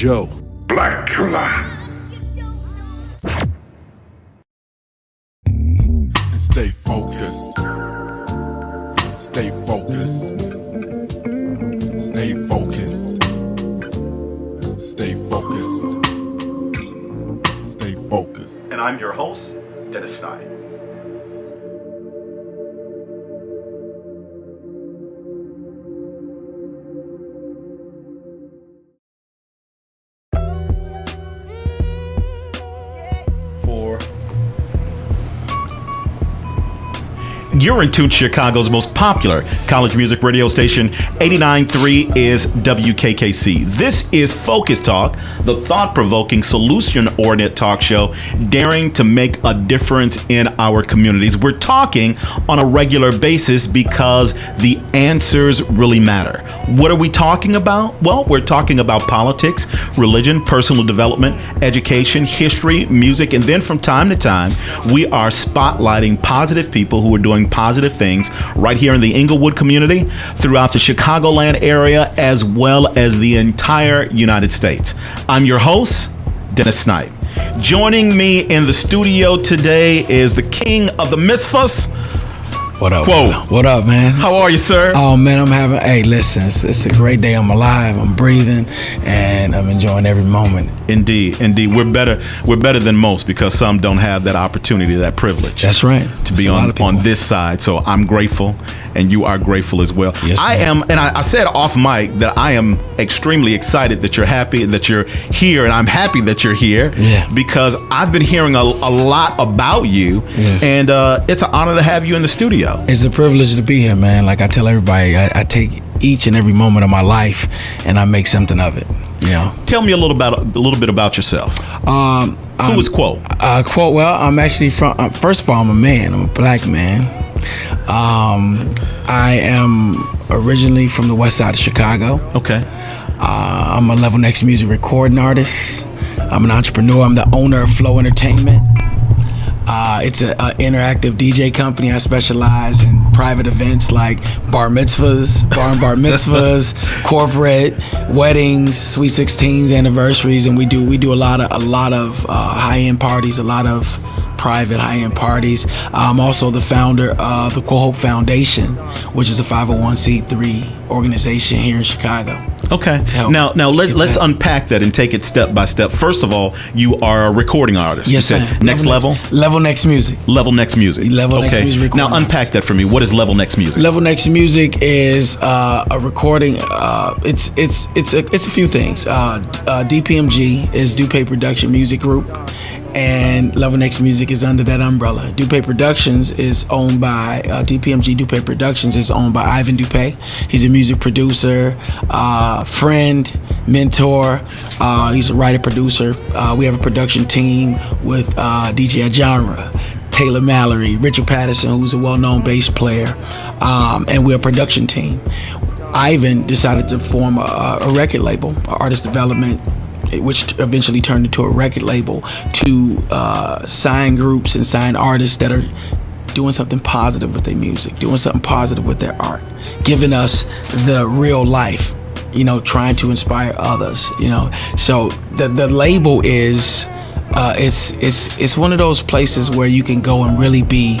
Joe. Blackula. And stay focused. Stay focused. Stay focused. Stay focused. Stay focused. And I'm your host, Dennis Snipe. You're in tune to Chicago's most popular college music radio station. 89.3 is WKKC. This is FocusTalk, the thought-provoking, solution-oriented talk show daring to make a difference in our communities. We're talking on a regular basis because the answers really matter. What are we talking about? Well, we're talking about politics, religion, personal development, education, history, music, and then from time to time, we are spotlighting positive people who are doing positive things right here in the Inglewood community, throughout the Chicagoland area, as well as the entire United States. I'm your host, Dennis Snipe. Joining me in the studio today is the king of the misfus. What up? KWOE. What up, man? How are you, sir? Oh, man, hey, listen, it's a great day. I'm alive, I'm breathing, and I'm enjoying every moment. Indeed. We're better than most because some don't have that opportunity, that privilege. That's right. To be on this side. So I'm grateful, and you are grateful as well. Yes, I am, and I said off mic that I am extremely excited that you're happy that you're here, and I'm happy that you're here. Yeah. Because I've been hearing a lot about you, and it's an honor to have you in the studio. It's a privilege to be here, man. Like I tell everybody, I take each and every moment of my life and I make something of it. You know. Tell me a little bit about yourself. Who is KWOE? KWOE. Well, I'm actually from. First of all, I'm a man. I'm a black man. I am originally from the west side of Chicago. Okay. I'm a Level Next music recording artist. I'm an entrepreneur. I'm the owner of Flow Entertainment. It's an interactive DJ company. I specialize in private events like bar mitzvahs, bar mitzvahs, corporate weddings, sweet 16s, anniversaries, and we do a lot of high-end parties, a lot of private high-end parties. I'm also the founder of the KWOE Foundation, which is a 501c3 organization here in Chicago. Okay. Now let's unpack that and take it step by step. First of all, you are a recording artist. Yes, you said Next Level? Level Next Music. Level Next Music. Next Music recording. Now unpack that for me. What is Level Next Music? Level Next Music is a recording. It's a few things. DPMG is Dupe Production Music Group, and Level Next Music is under that umbrella. Dupe Productions is owned by DPMG. Dupe Productions is owned by Ivan Dupe. He's a music producer, friend, mentor. He's a writer, producer. We have a production team with DJ Ajanra, Taylor Mallory, Richard Patterson, who's a well-known bass player, and we're a production team. Ivan decided to form a record label, artist development, which eventually turned into a record label to sign groups and sign artists that are doing something positive with their music, doing something positive with their art, giving us the real life, trying to inspire others, So the label is, it's one of those places where you can go and really be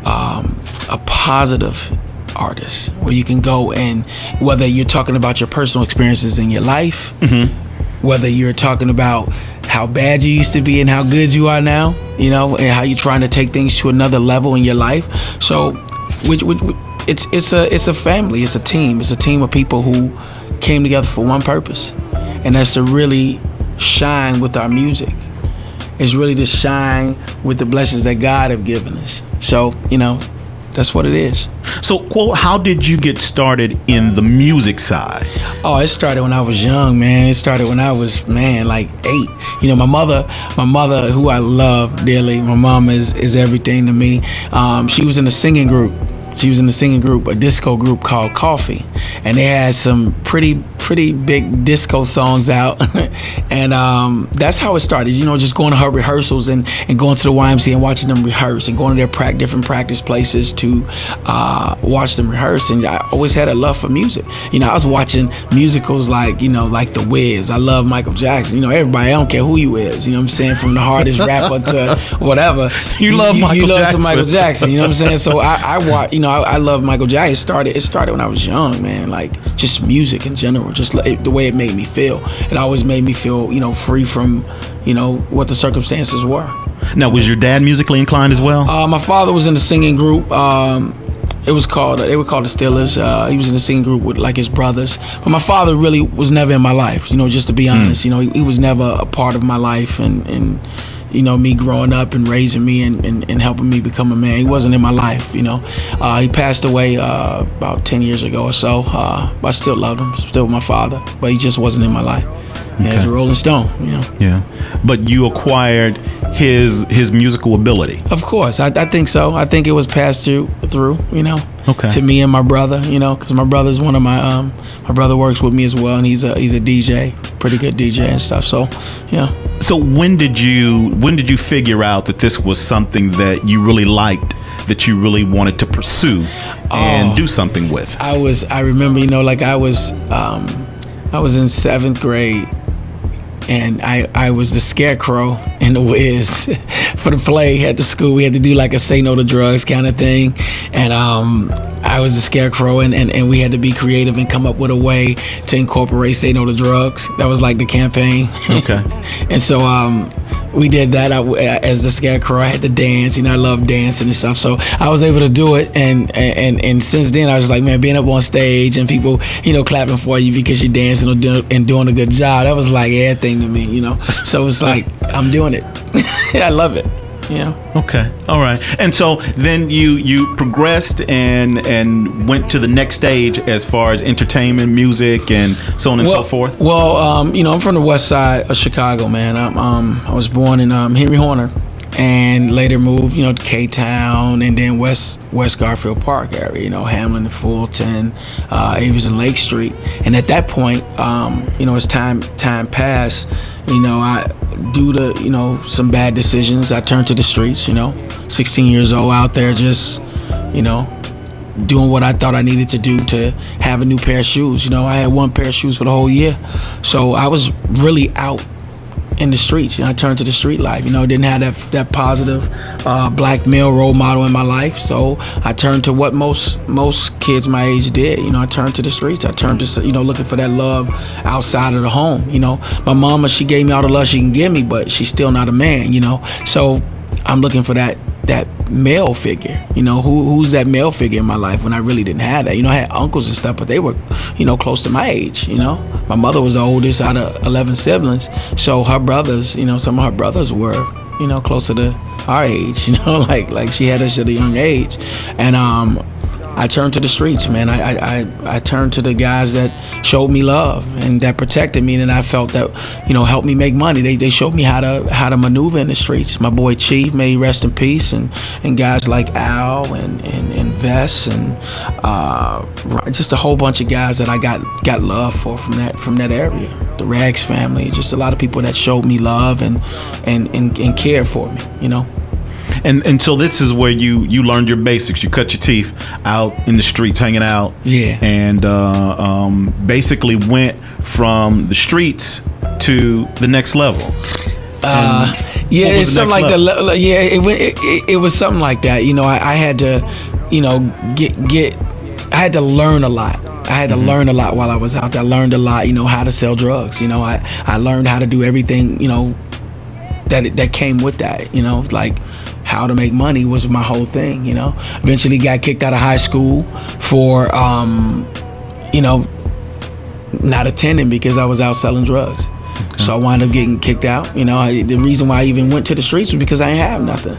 a positive artist, where you can go and, whether you're talking about your personal experiences in your life, whether you're talking about how bad you used to be and how good you are now, and how you're trying to take things to another level in your life. So, it's a family, it's a team of people who came together for one purpose, and that's to really shine with our music. It's really to shine with the blessings that God have given us. So, that's what it is. So, KWOE, how did you get started in the music side? Oh, it started when I was young, man. It started when I was, like 8. My mother, who I love dearly, my mom is everything to me. She was in a singing group. A disco group called Coffee, and they had some pretty pretty big disco songs out, and that's how it started. Just going to her rehearsals and going to the YMCA and watching them rehearse, and going to their different practice places to watch them rehearse. And I always had a love for music. I was watching musicals like The Wiz. I love Michael Jackson. Everybody, I don't care who you is. I'm saying, from the hardest rapper to whatever. You love some Michael Jackson. You know what I'm saying? So I watch. I love Michael Jackson. It started when I was young, man. Like, just music in general, just the way it made me feel. It always made me feel, free from, what the circumstances were. Now, was your dad musically inclined as well? My father was in the singing group. They were called the Steelers. He was in the singing group with like his brothers. But my father really was never in my life. Just to be honest, he was never a part of my life, and me growing up and raising me and helping me become a man. He wasn't in my life. He passed away about 10 years ago or so. But I still loved him. Still my father, but he just wasn't in my life. Yeah, he's a Rolling Stone. Yeah, but you acquired his musical ability. Of course, I think so. I think it was passed through. Okay. To me and my brother. Because my brother's one of my brother works with me as well, and he's a DJ, pretty good DJ and stuff. So, yeah. So when did you figure out that this was something that you really liked, that you really wanted to pursue and do something with? I remember, I was in 7th grade, and I was the scarecrow in The Wiz for the play at the school. We had to do like a say no to drugs kind of thing, and I was the scarecrow, and we had to be creative and come up with a way to incorporate say no to drugs. That was like the campaign. Okay. And so we did that. As the scarecrow, I had to dance. I love dancing and stuff. So I was able to do it, and since then I was like, man, being up on stage and people, clapping for you because you're dancing and doing a good job. That was like everything to me, So it's like I'm doing it. I love it. Okay. All right. And so then you progressed and went to the next stage as far as entertainment, music, and so on and so forth. Well, I'm from the west side of Chicago, man. I was born in Henry Horner, and later moved, to K-Town, and then West Garfield Park area, Hamlin and Fulton, Avers and Lake Street. And at that point, as time passed, I, due to, some bad decisions, I turned to the streets, 16 years old out there, just, doing what I thought I needed to do to have a new pair of shoes. I had one pair of shoes for the whole year. So I was really out in the streets. I turned to the street life. Didn't have that positive black male role model in my life. So I turned to what most kids my age did. I turned to the streets. I turned to looking for that love outside of the home. My mama, she gave me all the love she can give me, but she's still not a man. So I'm looking for that male figure. Who's that male figure in my life when I really didn't have that. I had uncles and stuff, but they were close to my age. My mother was the oldest out of 11 siblings, so her brothers, some of her brothers were closer to our age, like she had us at a young age. And I turned to the streets, man. I turned to the guys that showed me love and that protected me, and I felt that, helped me make money. They showed me how to maneuver in the streets. My boy Chief, may he rest in peace, and guys like Al and Vess and just a whole bunch of guys that I got love for from that area. The Rags family, just a lot of people that showed me love and cared for me, And so this is where you learned your basics. You cut your teeth out in the streets, hanging out. Yeah. And basically went from the streets to the next level. Yeah, it's something like that. Yeah, it was something like that. I had to, I had to learn a lot. I had to learn a lot while I was out there. I learned a lot, how to sell drugs. I learned how to do everything, that came with that. Like how to make money was my whole thing. Eventually got kicked out of high school for, not attending because I was out selling drugs. Okay. So I wound up getting kicked out. The reason why I even went to the streets was because I didn't have nothing.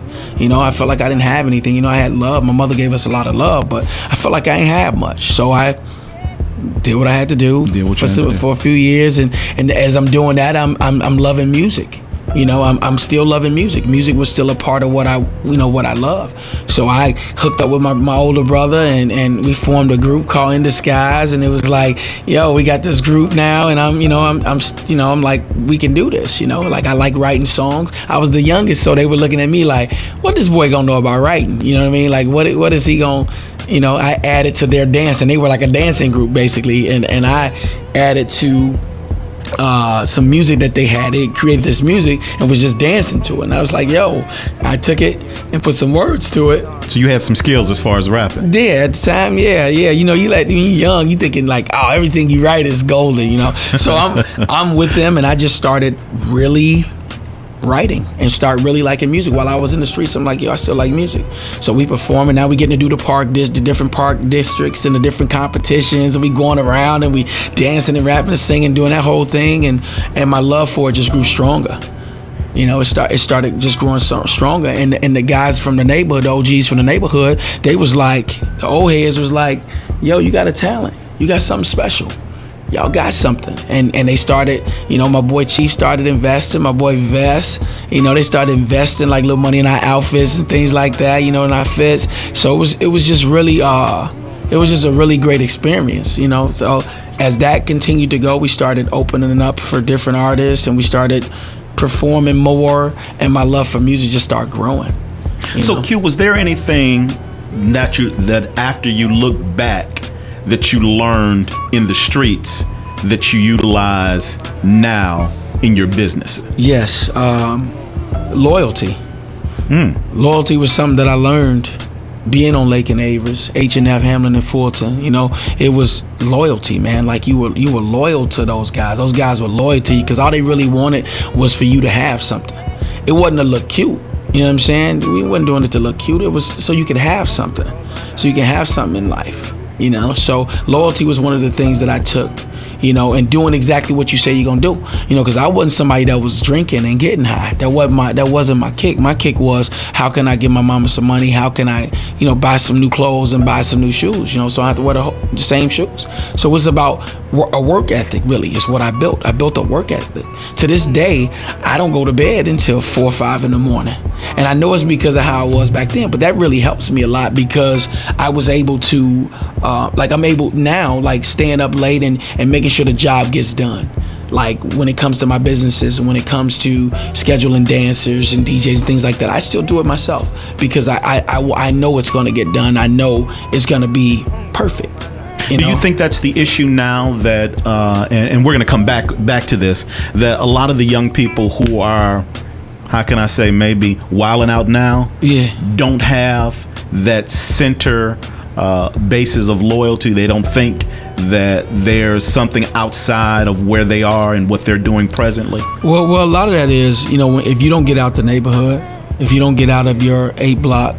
I felt like I didn't have anything. I had love. My mother gave us a lot of love, but I felt like I didn't have much. So I did what I had to do for a few years, and as I'm doing that, I'm loving music. You know, I'm still loving music. Music was still a part of what I love. So I hooked up with my older brother, and we formed a group called In Disguise, and it was like, yo, we got this group now, and I'm like, we can do this. You know, like I like writing songs. I was the youngest, so they were looking at me like, what this boy gonna know about writing? You know what I mean? Like, what is he gonna? You know, I added to their dance, and they were like a dancing group basically, and I added to some music that they had. They created this music and was just dancing to it, and I was like, yo, I took it and put some words to it. So you had some skills as far as rapping. Yeah, at the time, yeah. You know, when you're young, you thinking like, oh, everything you write is golden, you know. So I'm with them, and I just started really writing and start really liking music. While I was in the streets, I'm like, yo, I still like music. So we perform, and now we getting to do the different park districts and the different competitions, and we going around and we dancing and rapping and singing, doing that whole thing, and my love for it just grew stronger. You know, it started just growing stronger, and the guys from the neighborhood, the OGs from the neighborhood, they was like, the old heads was like, yo, you got a talent, you got something special. Y'all got something. And they started, you know, my boy Chief started investing, my boy Vest, you know, they started investing like little money in our outfits and things like that, you know, in our fits. So it was just really, it was just a really great experience, you know. So as that continued to go, we started opening up for different artists, and we started performing more, and my love for music just started growing. So know? Q, was there anything that after you look back that you learned in the streets that you utilize now in your business? Yes, loyalty. Loyalty was something that I learned being on Lake and Avers, H&F, Hamlin, and Fulton. You know, it was loyalty, man. Like you were loyal to those guys. Those guys were loyal to you because all they really wanted was for you to have something. It wasn't to look cute. You know what I'm saying? We wasn't doing it to look cute. It was so you could have something. So you can have something in life. You know, so loyalty was one of the things that I took, you know, and doing exactly what you say you're gonna do, you know, because I wasn't somebody that was drinking and getting high. That wasn't my kick. My kick was, how can I give my mama some money? How can I, you know, buy some new clothes and buy some new shoes? You know, so I have to wear the same shoes. So it's about a work ethic, really, is what I built. I built a work ethic. To this day, I don't go to bed until 4 or 5 in the morning. And I know it's because of how I was back then, but that really helps me a lot because I was able to, I'm able now, like staying up late and making sure the job gets done. Like when it comes to my businesses and when it comes to scheduling dancers and DJs and things like that, I still do it myself because I know it's going to get done. I know it's going to be perfect. Do you think that's the issue now that, and we're going to come back to this, that a lot of the young people who are, how can I say, maybe wilding out now, don't have that center basis of loyalty? They don't think that there's something outside of where they are and what they're doing presently? Well, a lot of that is, you know, if you don't get out the neighborhood, if you don't get out of your 8 block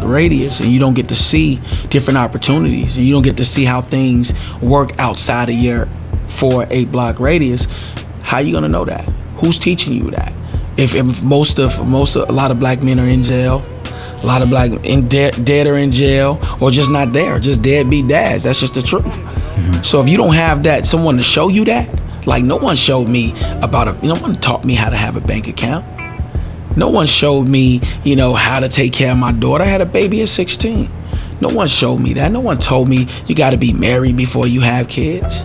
radius, and you don't get to see different opportunities, and you don't get to see how things work outside of your 8 block radius, how you gonna know that? Who's teaching you that? If a lot of black men are in jail, a lot of black dead are in jail, or just not there, just deadbeat dads. That's just the truth. Mm-hmm. So if you don't have that, someone to show you that, like no one showed me no one taught me how to have a bank account. No one showed me, you know, how to take care of my daughter. I had a baby at 16. No one showed me that. No one told me you got to be married before you have kids.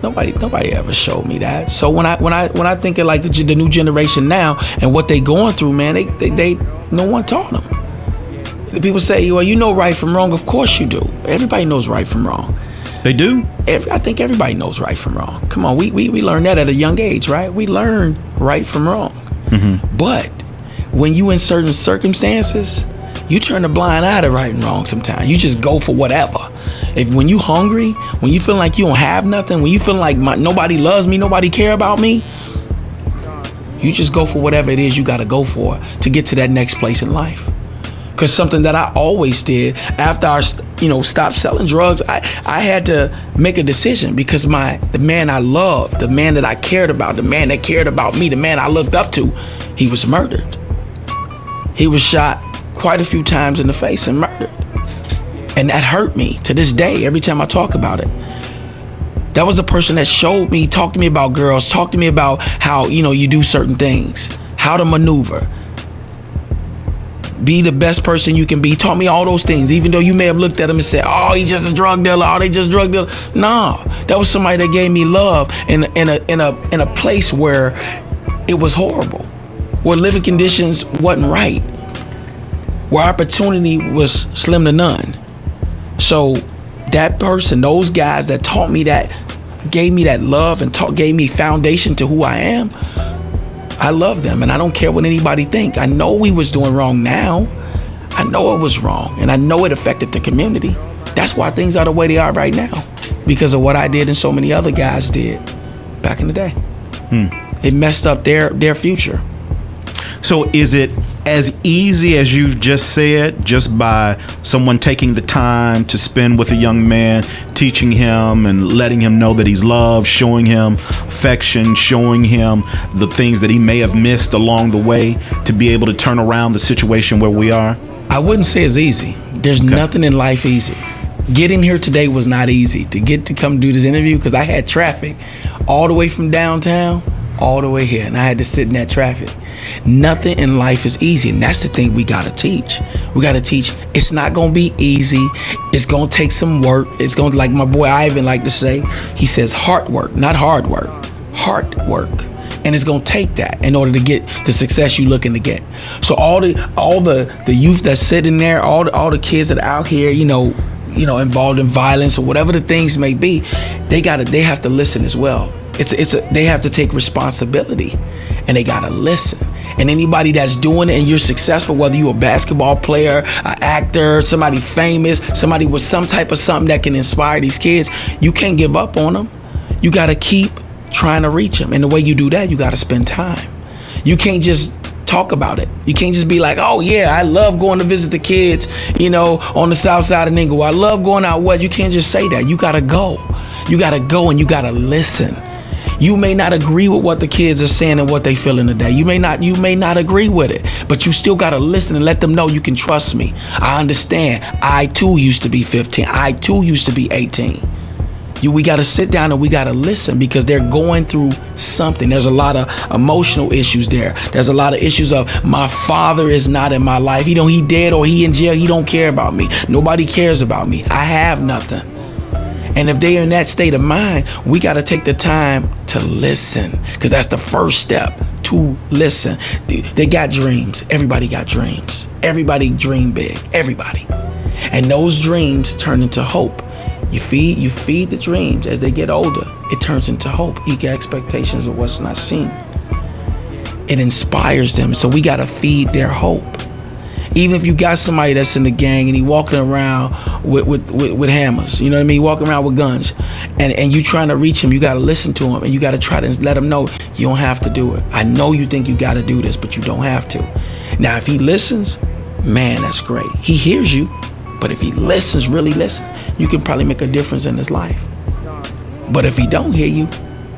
Nobody ever showed me that. So when I think of like the new generation now and what they going through, man, they no one taught them. The people say, well, you know right from wrong. Of course you do. Everybody knows right from wrong. They do? I think everybody knows right from wrong. Come on, we learned that at a young age, right? We learn right from wrong. Mm-hmm. But when you in certain circumstances, you turn a blind eye to right and wrong sometimes. You just go for whatever. When you hungry, when you feel like you don't have nothing, when you feel like nobody loves me, nobody care about me, you just go for whatever it is you got to go for to get to that next place in life. Because something that I always did after I stopped selling drugs, I had to make a decision because the man I loved, the man that I cared about, the man that cared about me, the man I looked up to, he was murdered. He was shot quite a few times in the face and murdered. And that hurt me to this day every time I talk about it. That was the person that showed me, talked to me about girls, talked to me about how, you do certain things, how to maneuver. Be the best person you can be. He taught me all those things, even though you may have looked at him and said, oh, he's just a drug dealer. Oh, they just drug dealer. No, that was somebody that gave me love in a place where it was horrible, where living conditions wasn't right, where opportunity was slim to none. So that person, those guys that taught me that, gave me that love and gave me foundation to who I am, I love them, and I don't care what anybody think. I know we was doing wrong now. I know it was wrong, and I know it affected the community. That's why things are the way they are right now, because of what I did and so many other guys did back in the day. It messed up their future. So is it as easy as you just said, just by someone taking the time to spend with a young man, teaching him and letting him know that he's loved, showing him affection, showing him the things that he may have missed along the way, to be able to turn around the situation where we are? I wouldn't say it's easy. There's nothing in life easy. Getting here today was not easy. To come do this interview, because I had traffic all the way from downtown all the way here, and I had to sit in that traffic. Nothing in life is easy, and that's the thing we gotta teach. We gotta teach it's not gonna be easy. It's gonna take some work. It's gonna, like my boy Ivan like to say, he says hard work, not hard work, hard work. And it's gonna take that in order to get the success you're looking to get. So all the youth that's sitting there, all the kids that are out here, involved in violence or whatever the things may be, they have to listen as well. They have to take responsibility, and they gotta listen. And anybody that's doing it and you're successful, whether you're a basketball player, an actor, somebody famous, somebody with some type of something that can inspire these kids, you can't give up on them. You gotta keep trying to reach them. And the way you do that, you gotta spend time. You can't just talk about it. You can't just be like, oh yeah, I love going to visit the kids, on the south side of Inglewood. I love going out west. You can't just say that. You gotta go. You gotta go and you gotta listen. You may not agree with what the kids are saying and what they feeling today. You may not agree with it, but you still gotta listen and let them know you can trust me. I understand. I too used to be 15. I too used to be 18. We gotta sit down and we gotta listen, because they're going through something. There's a lot of emotional issues there. There's a lot of issues of, my father is not in my life. He dead or he in jail. He don't care about me. Nobody cares about me. I have nothing. And if they're in that state of mind, we got to take the time to listen, because that's the first step, to listen. They got dreams. Everybody got dreams. Everybody dream big. Everybody. And those dreams turn into hope. You feed the dreams. As they get older, it turns into hope. Eager expectations of what's not seen. It inspires them. So we got to feed their hope. Even if you got somebody that's in the gang and he walking around with hammers, you know what I mean? Walking around with guns, and you trying to reach him, you got to listen to him, and you got to try to let him know you don't have to do it. I know you think you got to do this, but you don't have to. Now, if he listens, man, that's great. He hears you, but if he listens, really listen, you can probably make a difference in his life. But if he don't hear you,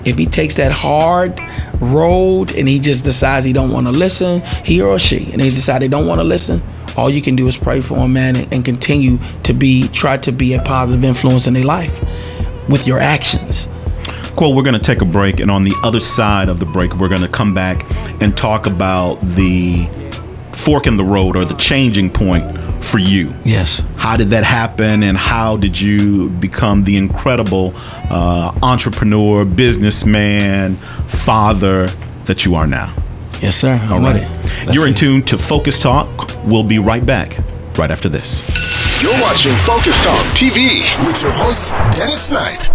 if he takes that hard road and he just decides he don't want to listen, he or she, and they decide they don't want to listen, all you can do is pray for him, man, and continue to try to be a positive influence in their life with your actions. Cool. We're going to take a break, and on the other side of the break, we're going to come back and talk about the fork in the road, or the changing point for you. Yes. How did that happen, and how did you become the incredible entrepreneur, businessman, father that you are now? Yes, sir. I'm ready. You're in tune to Focus Talk. We'll be right back right after this. You're watching Focus Talk TV With your host, Dennis Snipe.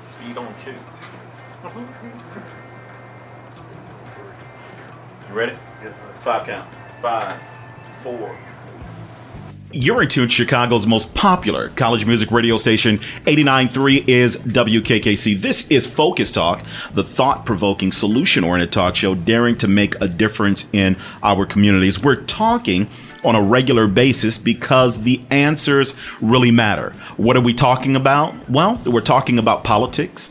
Speed on 2. You ready? Yes, sir. 5 count. 5, 4. You're in tune to Chicago's most popular college music radio station. 89.3 is WKKC. This is Focus Talk, the thought-provoking, solution-oriented talk show daring to make a difference in our communities. We're talking on a regular basis because the answers really matter. What are we talking about? Well, we're talking about politics,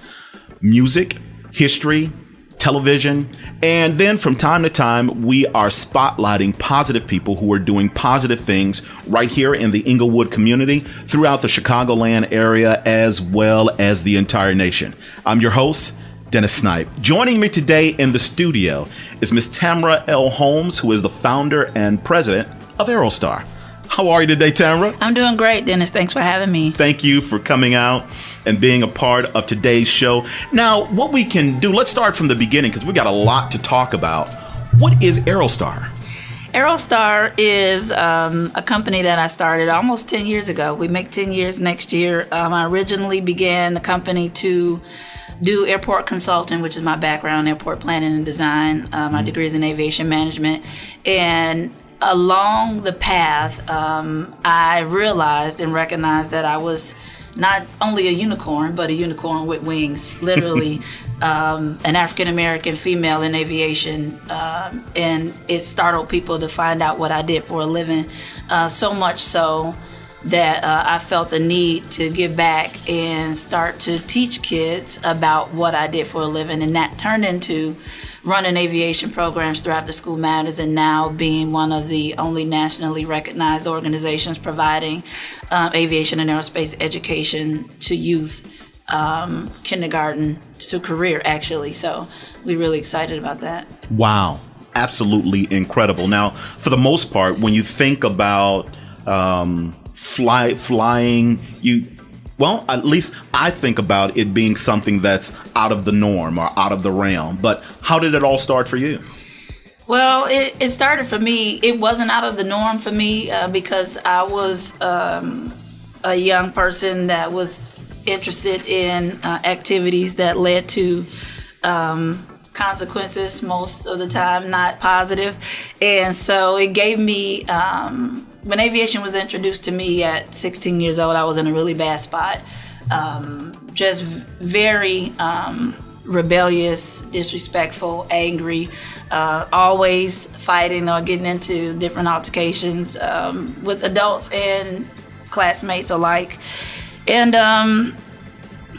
music, history, television, and then from time to time, we are spotlighting positive people who are doing positive things right here in the Inglewood community, throughout the Chicagoland area, as well as the entire nation. I'm your host, Dennis Snipe. Joining me today in the studio is Miss Tammera L. Holmes, who is the founder and president of Aerostar. How are you today, Tammera? I'm doing great, Dennis. Thanks for having me. Thank you for coming out and being a part of today's show. Now, what we can do, let's start from the beginning because we got a lot to talk about. What is Aerostar? Aerostar is a company that I started almost 10 years ago. We make 10 years next year. I originally began the company to do airport consulting, which is my background, airport planning and design. My degree is in aviation management. And along the path, I realized and recognized that I was not only a unicorn, but a unicorn with wings, literally an African-American female in aviation. And it startled people to find out what I did for a living, so much so that I felt the need to give back and start to teach kids about what I did for a living. And that turned into running aviation programs throughout the School Matters, and now being one of the only nationally recognized organizations providing aviation and aerospace education to youth, kindergarten to career, actually. So we're really excited about that. Wow. Absolutely incredible. Now, for the most part, when you think about flying, well, at least I think about it being something that's out of the norm or out of the realm. But how did it all start for you? Well, it started for me. It wasn't out of the norm for me because I was a young person that was interested in activities that led to consequences, most of the time not positive. And so it gave me, when aviation was introduced to me at 16 years old, I was in a really bad spot. Just very rebellious, disrespectful, angry, always fighting or getting into different altercations with adults and classmates alike. And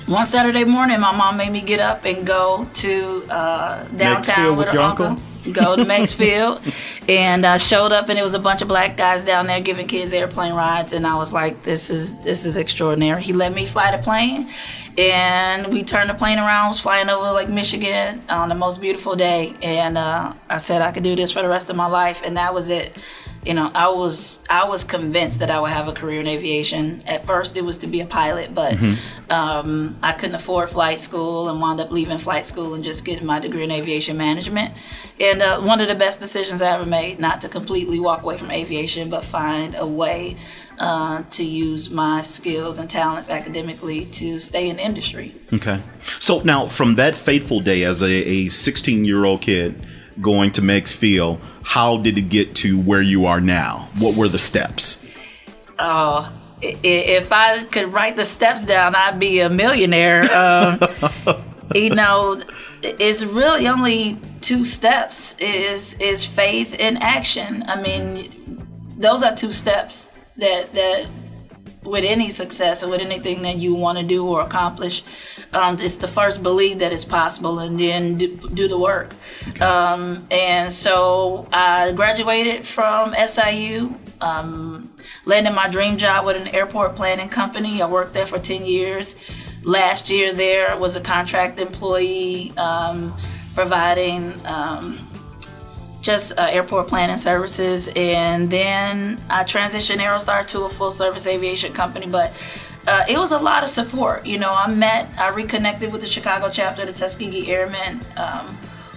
one Saturday morning, my mom made me get up and go to downtown with her uncle. Go to Maxfield, and I showed up, and it was a bunch of black guys down there giving kids airplane rides, and I was like, this is extraordinary. He let me fly the plane, and we turned the plane around. I was flying over Lake Michigan on the most beautiful day, and I said I could do this for the rest of my life, and that was it. You know, I was convinced that I would have a career in aviation. At first, it was to be a pilot, but I couldn't afford flight school and wound up leaving flight school and just getting my degree in aviation management. And one of the best decisions I ever made, not to completely walk away from aviation, but find a way to use my skills and talents academically to stay in the industry. Okay. So now, from that fateful day as a 16-year-old kid going to Maxfield, how did it get to where you are now? What were the steps? If I could write the steps down, I'd be a millionaire. You know, it's really only 2 steps, is faith and action. I mean, those are 2 steps that with any success or with anything that you want to do or accomplish, it's to first believe that it's possible and then do the work. Okay. And so I graduated from SIU, landed my dream job with an airport planning company. I worked there for 10 years. Last year there was a contract employee providing just airport planning services, and then I transitioned Aerostar to a full-service aviation company. But it was a lot of support. You know, I reconnected with the Chicago chapter, the Tuskegee Airmen,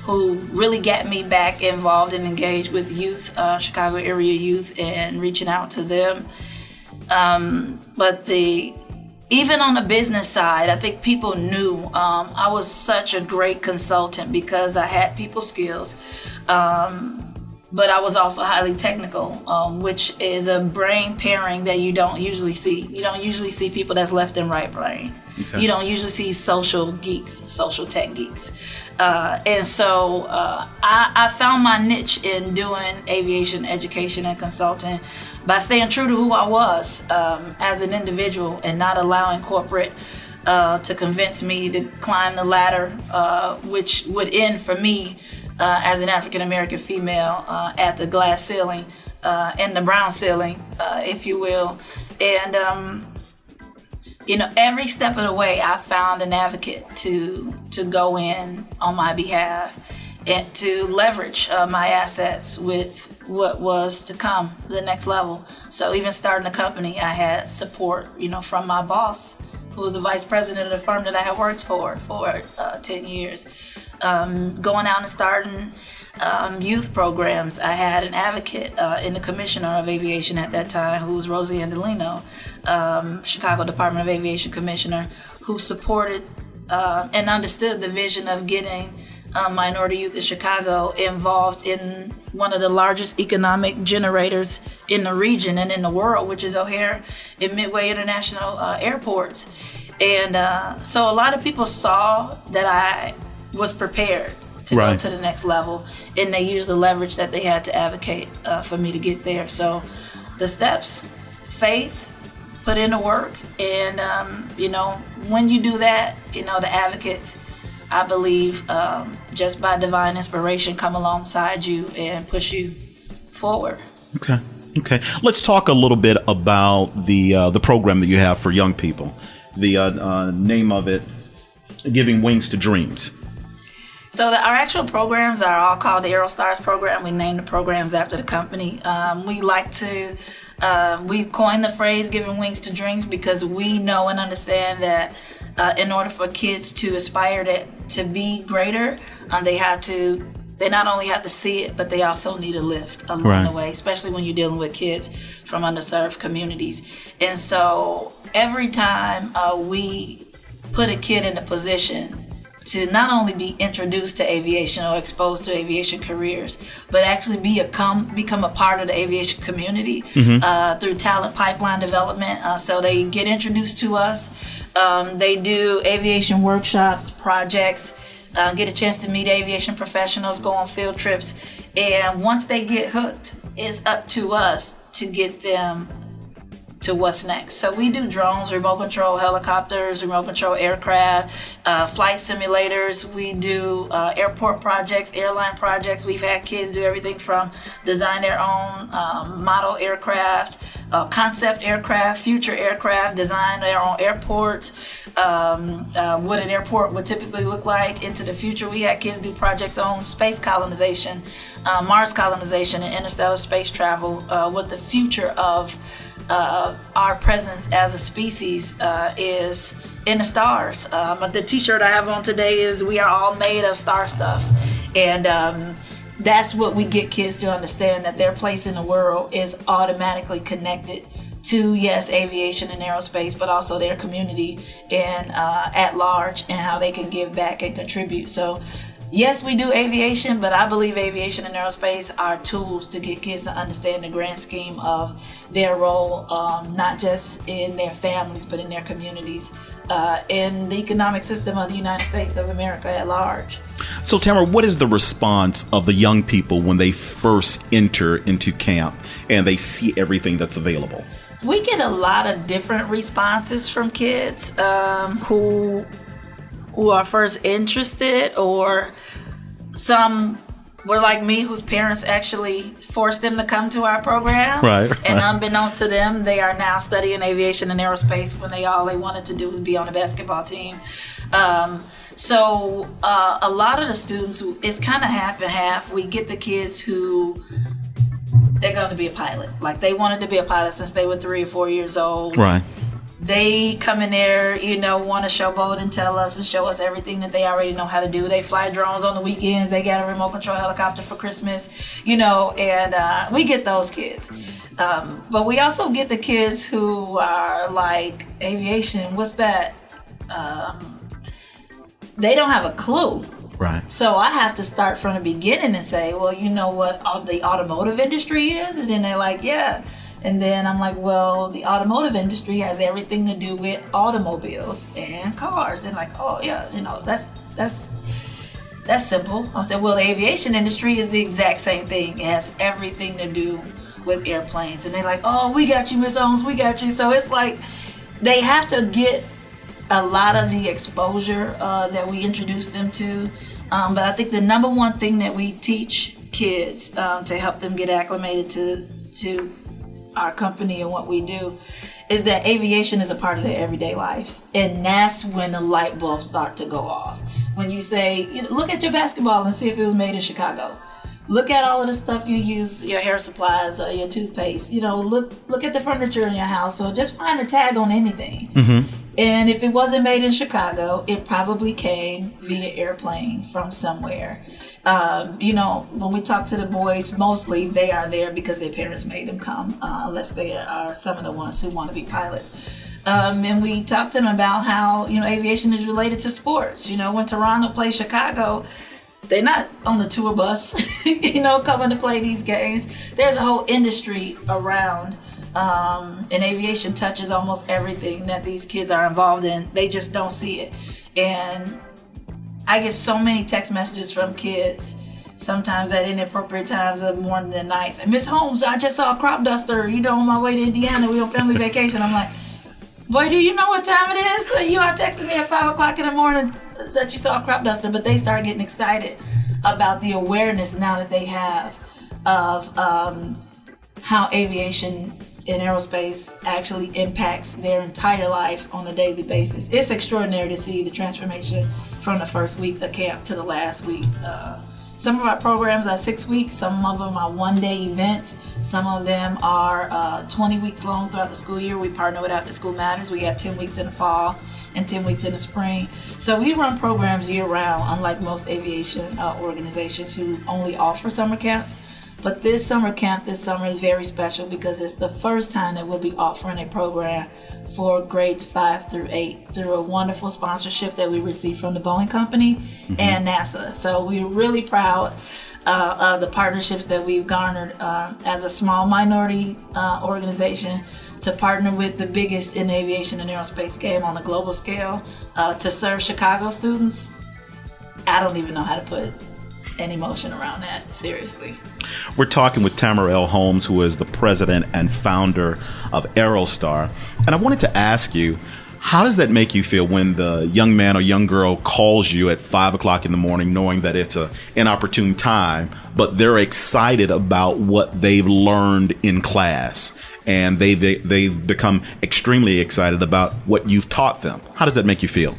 who really got me back involved and engaged with youth, Chicago area youth, and reaching out to them. But even on the business side, I think people knew I was such a great consultant because I had people skills. but I was also highly technical, which is a brain pairing that you don't usually see. You don't usually see people that's left and right brain. Okay. You don't usually see social geeks, social tech geeks. And so I found my niche in doing aviation education and consulting by staying true to who I was as an individual and not allowing corporate to convince me to climb the ladder, which would end for me as an African-American female at the glass ceiling and the brown ceiling, if you will. And every step of the way, I found an advocate to go in on my behalf and to leverage my assets with what was to come, the next level. So even starting a company, I had support, from my boss, who was the vice president of the firm that I had worked for 10 years. Going out and starting youth programs. I had an advocate in the commissioner of aviation at that time, who was Rosie Andolino, Chicago Department of Aviation commissioner, who supported and understood the vision of getting minority youth in Chicago involved in one of the largest economic generators in the region and in the world, which is O'Hare and Midway International airports. And so a lot of people saw that I was prepared to go to the next level, and they used the leverage that they had to advocate for me to get there. So the steps: faith, put in the work, and when you do that, the advocates, I believe, just by divine inspiration, come alongside you and push you forward. Okay. Let's talk a little bit about the program that you have for young people. The name of it, Giving Wings to Dreams. So our actual programs are all called the AeroStars program. We named the programs after the company. We coined the phrase Giving Wings to Dreams because we know and understand that in order for kids to aspire to be greater, they not only have to see it, but they also need a lift along the way, especially when you're dealing with kids from underserved communities. And so every time we put a kid in a position to not only be introduced to aviation or exposed to aviation careers, but actually become a part of the aviation community through talent pipeline development. So they get introduced to us. They do aviation workshops, projects, get a chance to meet aviation professionals, go on field trips. And once they get hooked, it's up to us to get them to what's next. So we do drones, remote control helicopters, remote control aircraft, flight simulators. We do airport projects, airline projects. We've had kids do everything from design their own model aircraft, concept aircraft, future aircraft, design their own airports, what an airport would typically look like into the future. We had kids do projects on space colonization, Mars colonization, and interstellar space travel, what the future of our presence as a species is in the stars. The t-shirt I have on today is "We are all made of star stuff." And that's what we get kids to understand, that their place in the world is automatically connected to, yes, aviation and aerospace, but also their community and at large, and how they can give back and contribute. So yes, we do aviation, but I believe aviation and aerospace are tools to get kids to understand the grand scheme of their role, not just in their families, but in their communities, in the economic system of the United States of America at large. So, Tammera, what is the response of the young people when they first enter into camp and they see everything that's available? We get a lot of different responses from kids who are first interested, or some were like me, whose parents actually forced them to come to our program. Right. And unbeknownst to them, they are now studying aviation and aerospace when all they wanted to do was be on a basketball team. So a lot of the students, it's kind of half and half. We get the kids who they're going to be a pilot. Like, they wanted to be a pilot since they were 3 or 4 years old. Right. They come in there, want to showboat and tell us and show us everything that they already know how to do. They fly drones on the weekends. They got a remote control helicopter for Christmas, and we get those kids. But we also get the kids who are like, aviation, what's that? They don't have a clue. Right. So I have to start from the beginning and say, well, you know what the automotive industry is? And then they're like, yeah. And then I'm like, well, the automotive industry has everything to do with automobiles and cars. And like, oh yeah, you know, that's simple. I said, well, the aviation industry is the exact same thing. It has everything to do with airplanes. And they're like, oh, we got you, Miss Holmes, we got you. So it's like they have to get a lot of the exposure that we introduce them to. But I think the number one thing that we teach kids to help them get acclimated to our company and what we do is that aviation is a part of their everyday life. And that's when the light bulbs start to go off. When you say, you know, look at your basketball and see if it was made in Chicago. Look at all of the stuff you use, your hair supplies or your toothpaste. You know, look at the furniture in your house, or just find a tag on anything. Mm-hmm. And if it wasn't made in Chicago, it probably came via airplane from somewhere. You know, when we talk to the boys, mostly they are there because their parents made them come, unless they are some of the ones who want to be pilots. And we talk to them about how, you know, aviation is related to sports. You know, when Toronto plays Chicago, they're not on the tour bus, you know, coming to play these games. There's a whole industry around, and aviation touches almost everything that these kids are involved in. They just don't see it. And I get so many text messages from kids, sometimes at inappropriate times of the morning and nights. And Miss Holmes, I just saw a crop duster, you know, on my way to Indiana. We on family vacation. I'm like, boy, do you know what time it is? You are texting me at 5 o'clock in the morning that you saw a crop duster. But they start getting excited about the awareness now that they have of how aviation and aerospace actually impacts their entire life on a daily basis. It's extraordinary to see the transformation from the first week of camp to the last week. Some of our programs are 6 weeks, some of them are one-day events, some of them are 20 weeks long throughout the school year. We partner with After School Matters. We have 10 weeks in the fall and 10 weeks in the spring. So we run programs year-round, unlike most aviation organizations who only offer summer camps. But this summer camp this summer is very special because it's the first time that we'll be offering a program for grades 5 through 8 through a wonderful sponsorship that we received from the Boeing Company and NASA. So we're really proud of the partnerships that we've garnered as a small minority organization to partner with the biggest in the aviation and aerospace game on the global scale to serve Chicago students. I don't even know how to put any emotion around that, seriously. We're talking with Tammera Holmes, who is the president and founder of Aerostar. And I wanted to ask you, how does that make you feel when the young man or young girl calls you at 5 o'clock in the morning knowing that it's an inopportune time, but they're excited about what they've learned in class and they've become extremely excited about what you've taught them? How does that make you feel?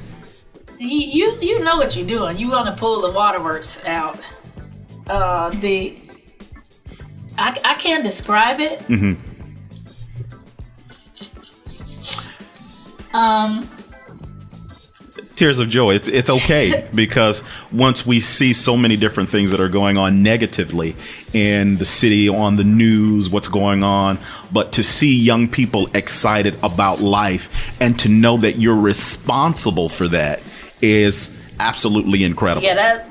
You know what you're doing. You want to pull the waterworks out. I can't describe it. Mm-hmm. Tears of joy. It's okay because once we see so many different things that are going on negatively in the city, on the news, what's going on, but to see young people excited about life and to know that you're responsible for that is absolutely incredible. Yeah,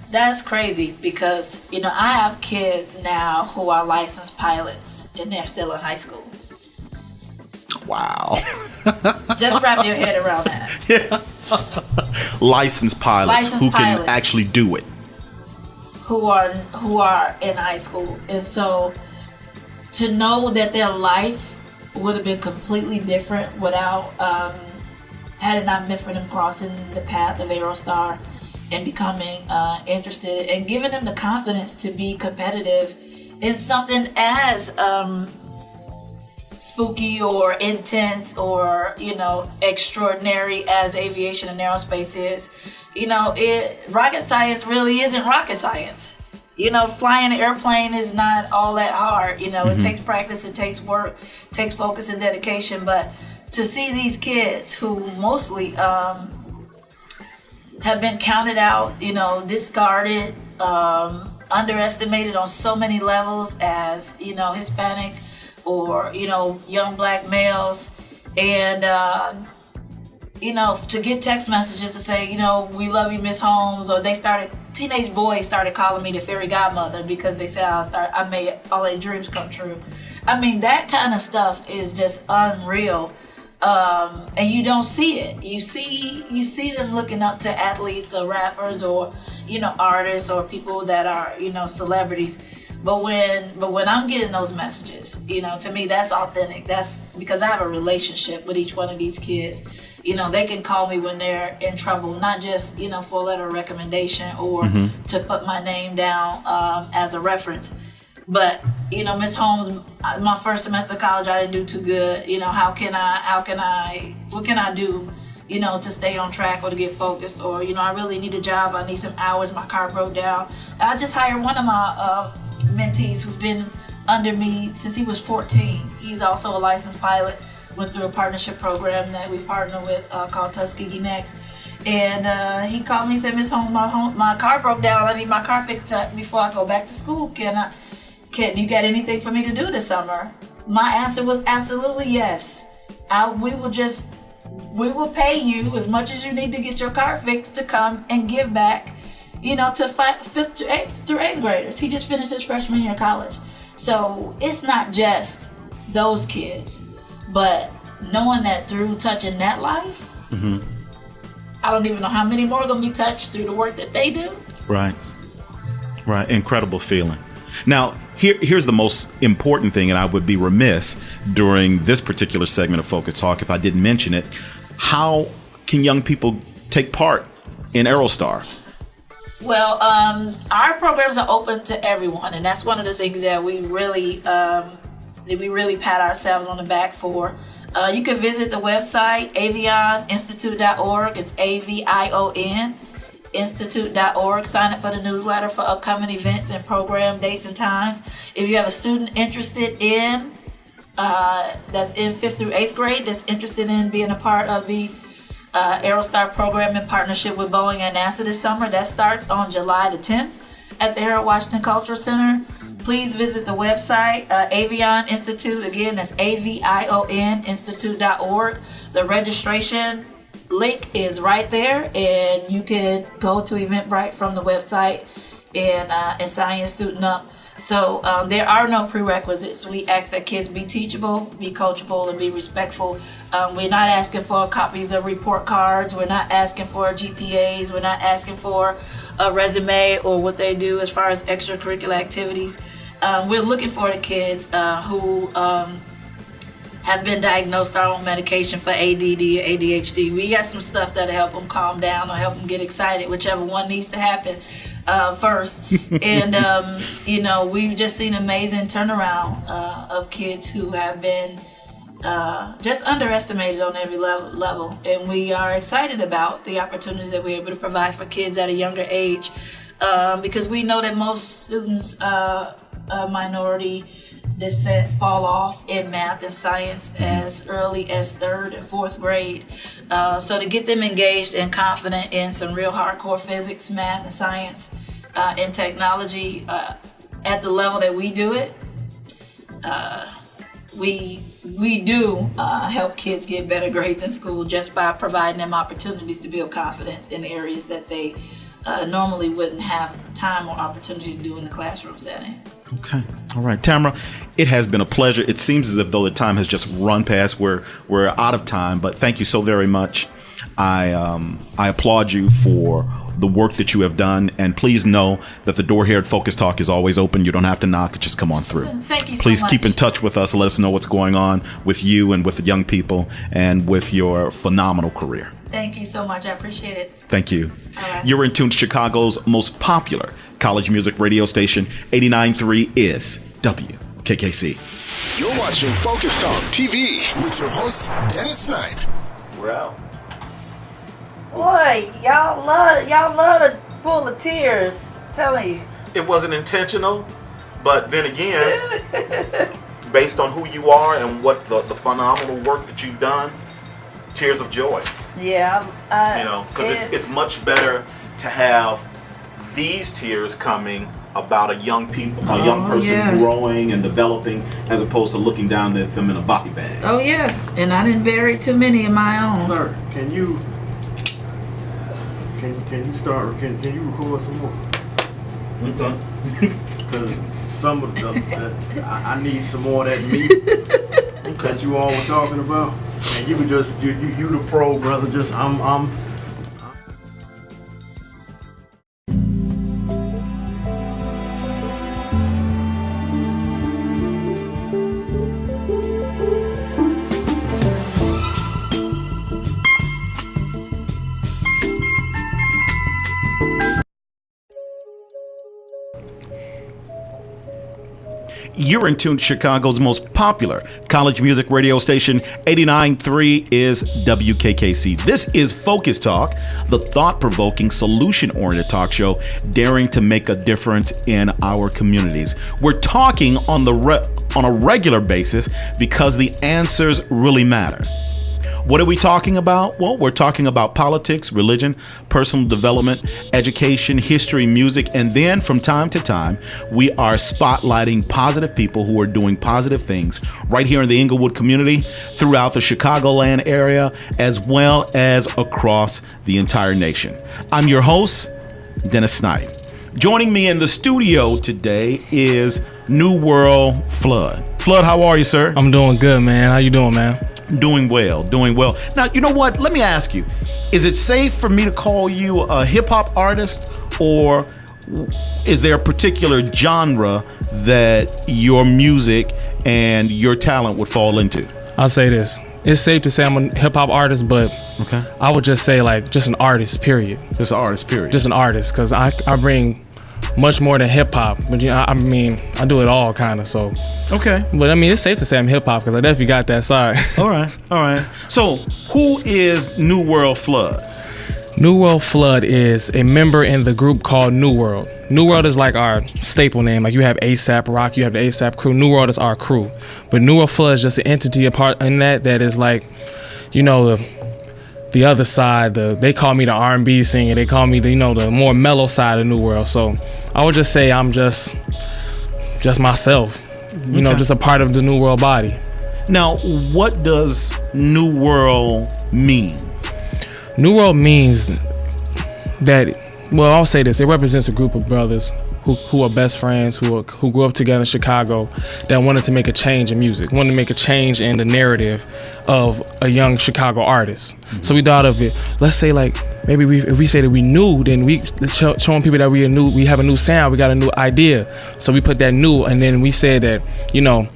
that's crazy because, you know, I have kids now who are licensed pilots and they're still in high school. Wow. Just wrap your head around that. Yeah. Licensed pilots who can actually do it. Who are in high school. And so to know that their life would have been completely different without had it not been for them crossing the path of Aerostar and becoming interested and giving them the confidence to be competitive in something as spooky or intense or, you know, extraordinary as aviation and aerospace is. You know, rocket science really isn't rocket science. You know, flying an airplane is not all that hard. You know, It takes practice, it takes work, it takes focus and dedication. But to see these kids who mostly have been counted out, you know, discarded, underestimated on so many levels as, you know, Hispanic or, you know, young black males, and to get text messages to say, we love you, Miss Holmes, or teenage boys started calling me the fairy godmother because they said I made all their dreams come true. I mean, that kind of stuff is just unreal. And you don't see it. You see them looking up to athletes or rappers or, artists or people that are, celebrities. But when I'm getting those messages, to me, that's authentic. That's because I have a relationship with each one of these kids. They can call me when they're in trouble, not just, for a letter of recommendation or to put my name down as a reference. But, Miss Holmes, my first semester of college, I didn't do too good. What can I do, to stay on track or to get focused? Or, I really need a job. I need some hours. My car broke down. I just hired one of my mentees who's been under me since he was 14. He's also a licensed pilot. Went through a partnership program that we partner with called Tuskegee Next. And he called me and said, Miss Holmes, my car broke down. I need my car fixed up before I go back to school. Can you got anything for me to do this summer? My answer was absolutely yes. We will pay you as much as you need to get your car fixed to come and give back, to 5th through 8th graders. He just finished his freshman year of college. So it's not just those kids, but knowing that through touching that life, I don't even know how many more are going to be touched through the work that they do. Right. Incredible feeling. Now, here's the most important thing, and I would be remiss during this particular segment of Focus Talk if I didn't mention it. How can young people take part in Aerostar? Well, our programs are open to everyone, and that's one of the things that we really pat ourselves on the back for. You can visit the website, avioninstitute.org. It's AVION institute.org. Sign up for the newsletter for upcoming events and program dates and times. If you have a student interested in that's in 5th through 8th grade that's interested in being a part of the Aerostar program in partnership with Boeing and NASA this summer, that starts on July the 10th at the Harold Washington Cultural Center. Please visit the website, Avion Institute. Again, that's AVION institute.org. The registration link is right there, and you can go to Eventbrite from the website and sign your student up. So there are no prerequisites. We ask that kids be teachable, be coachable, and be respectful. We're not asking for copies of report cards. We're not asking for GPAs. We're not asking for a resume or what they do as far as extracurricular activities. We're looking for the kids who have been diagnosed on medication for ADD or ADHD. We got some stuff that'll help them calm down or help them get excited, whichever one needs to happen first. And, we've just seen amazing turnaround of kids who have been just underestimated on every level. And we are excited about the opportunities that we're able to provide for kids at a younger age because we know that most students minority descent fall off in math and science as early as 3rd and 4th grade. So to get them engaged and confident in some real hardcore physics, math, and science and technology at the level that we do it, we do help kids get better grades in school just by providing them opportunities to build confidence in areas that they normally wouldn't have time or opportunity to do in the classroom setting. Okay. All right. Tammera, it has been a pleasure. It seems as if though the time has just run past. We're out of time, but thank you so very much. I applaud you for the work that you have done, and please know that the door here at Focus Talk is always open. You don't have to knock. Just come on through. Thank you so Please much. keep in touch with us. Let us know what's going on with you and with the young people and with your phenomenal career. Thank you so much. I appreciate it. Thank you. All right. You're in tune to Chicago's most popular college music radio station. 89.3 is WKKC. You're watching Focus Talk TV. With your host, Dennis Snipe. We're out. Boy, y'all love to pull the tears. I'm telling you. It wasn't intentional, but then again, based on who you are and what the phenomenal work that you've done, tears of joy. Yeah. Because it's much better to have these tears coming about a young person growing and developing, as opposed to looking down at them in a body bag. Oh yeah, and I didn't bury too many of my own. Sir, can you start? Can you record some more? Okay. Because some of I need some more of that meat that you all were talking about. And you were just you the pro, brother. Just I'm. You're in tune to Chicago's most popular college music radio station. 89.3 is WKKC. This is Focus Talk, the thought-provoking, solution-oriented talk show daring to make a difference in our communities. We're talking on a regular basis because the answers really matter. What are we talking about? Well, we're talking about politics, religion, personal development, education, history, music, and then from time to time, we are spotlighting positive people who are doing positive things right here in the Inglewood community, throughout the Chicagoland area, as well as across the entire nation. I'm your host, Dennis Snipe. Joining me in the studio today is New World Flood. Flood, how are you, sir? I'm doing good, man. How you doing, man? Doing well. Now, you know what? Let me ask you, is it safe for me to call you a hip-hop artist, or is there a particular genre that your music and your talent would fall into? I'll say this. It's safe to say I'm a hip-hop artist, but Okay. I would just say, like, just an artist, period. Just an artist, period. Just an artist, because I bring much more than hip-hop. But, you know, I mean, I do it all, kind of, so. Okay. But, I mean, it's safe to say I'm hip-hop, because I definitely got that side. All right. So, who is New World Flood? New World Flood is a member in the group called New World. New World is like our staple name. Like, you have ASAP Rock, you have the ASAP crew. New World is our crew. But New World Flood is just an entity apart in that is like, you know, the other side. They call me the R&B singer. They call me the more mellow side of New World. So I would just say I'm just myself. You know, just a part of the New World body. Now, what does New World mean? New World means that, well, I'll say this. It represents a group of brothers who are best friends, who grew up together in Chicago, that wanted to make a change in music, wanted to make a change in the narrative of a young Chicago artist. Mm-hmm. So we thought of it, let's say, like, maybe if we say that we new, then we showing people that we have a new sound, we got a new idea. So we put that new, and then we said that, you know,